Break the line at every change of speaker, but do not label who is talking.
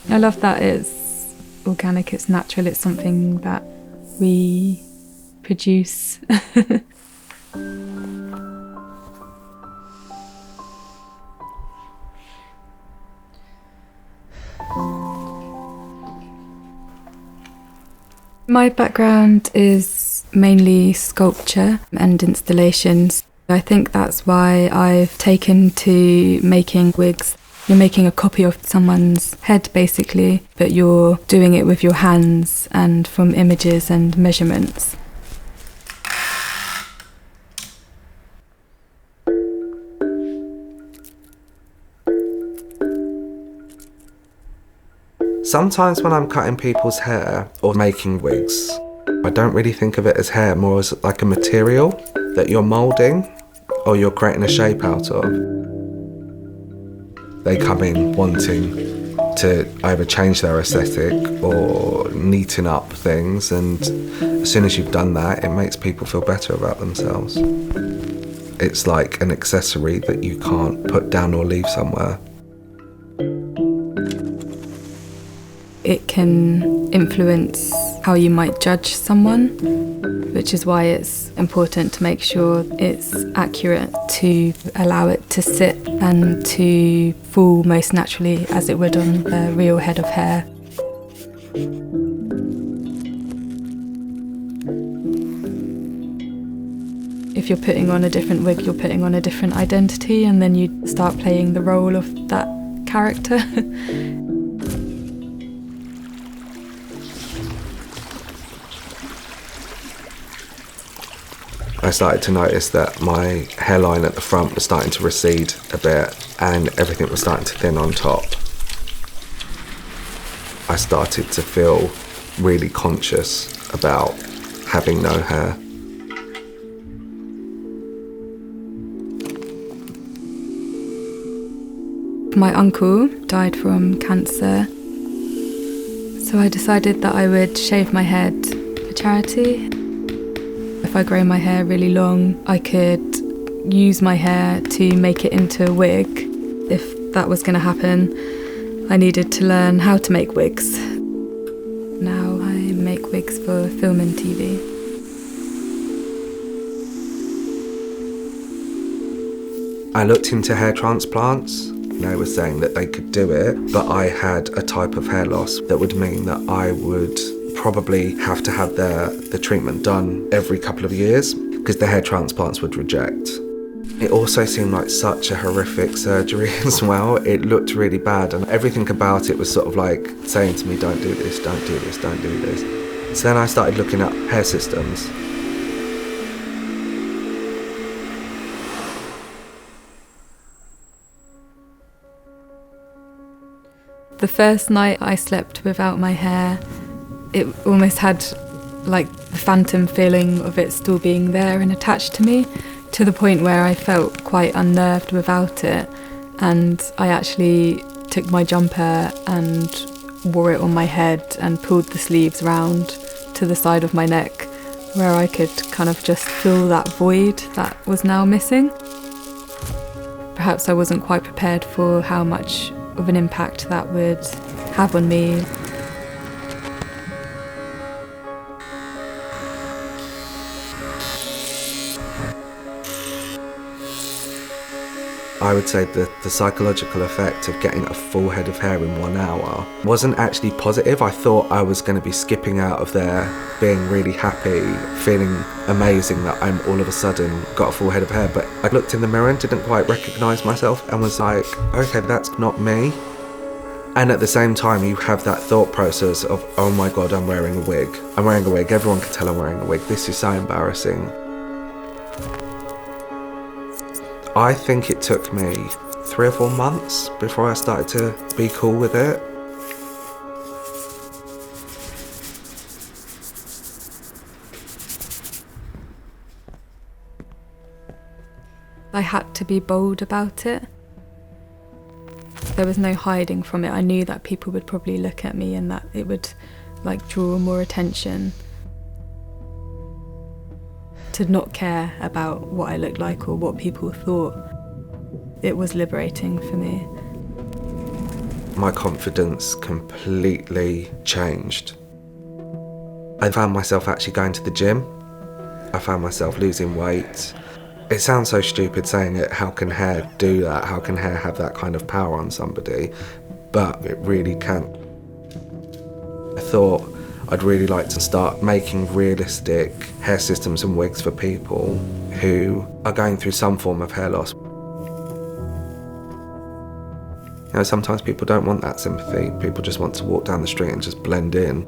I love that it's organic, it's natural, it's something that we produce. My background is mainly sculpture and installations. I think that's why I've taken to making wigs. You're making a copy of someone's head basically, but you're doing it with your hands and from images and measurements.
Sometimes when I'm cutting people's hair or making wigs, I don't really think of it as hair, more as like a material that you're moulding or you're creating a shape out of. They come in wanting to either change their aesthetic or neaten up things, and as soon as you've done that, it makes people feel better about themselves. It's like an accessory that you can't put down or leave somewhere.
It can influence how you might judge someone, which is why it's important to make sure it's accurate, to allow it to sit and to fall most naturally as it would on a real head of hair. If you're putting on a different wig, you're putting on a different identity, and then you start playing the role of that character.
I started to notice that my hairline at the front was starting to recede a bit and everything was starting to thin on top. I started to feel really conscious about having no hair.
My uncle died from cancer, so I decided that I would shave my head for charity. If I grow my hair really long, I could use my hair to make it into a wig. If that was going to happen, I needed to learn how to make wigs. Now I make wigs for film and TV.
I looked into hair transplants. They were saying that they could do it, but I had a type of hair loss that would mean that I would probably have to have the treatment done every couple of years because the hair transplants would reject. It also seemed like such a horrific surgery as well. It looked really bad and everything about it was sort of like saying to me, don't do this, don't do this, don't do this. So then I started looking at hair systems.
The first night I slept without my hair, it almost had like the phantom feeling of it still being there and attached to me, to the point where I felt quite unnerved without it. And I actually took my jumper and wore it on my head and pulled the sleeves round to the side of my neck, where I could kind of just fill that void that was now missing. Perhaps I wasn't quite prepared for how much of an impact that would have on me.
I would say that the psychological effect of getting a full head of hair in 1 hour wasn't actually positive. I thought I was going to be skipping out of there, being really happy, feeling amazing that I'm all of a sudden got a full head of hair. But I looked in the mirror and didn't quite recognise myself and was like, okay, that's not me. And at the same time, you have that thought process of, oh my God, I'm wearing a wig. I'm wearing a wig. Everyone can tell I'm wearing a wig. This is so embarrassing. I think it took me 3 or 4 months before I started to be cool with it.
I had to be bold about it. There was no hiding from it. I knew that people would probably look at me and that it would like draw more attention. To not care about what I looked like or what people thought. it was liberating for me.
My confidence completely changed. I found myself actually going to the gym. I found myself losing weight. It sounds so stupid saying it, how can hair do that? How can hair have that kind of power on somebody? But it really can. I thought I'd really like to start making realistic hair systems and wigs for people who are going through some form of hair loss. You know, sometimes people don't want that sympathy. People just want to walk down the street and just blend in.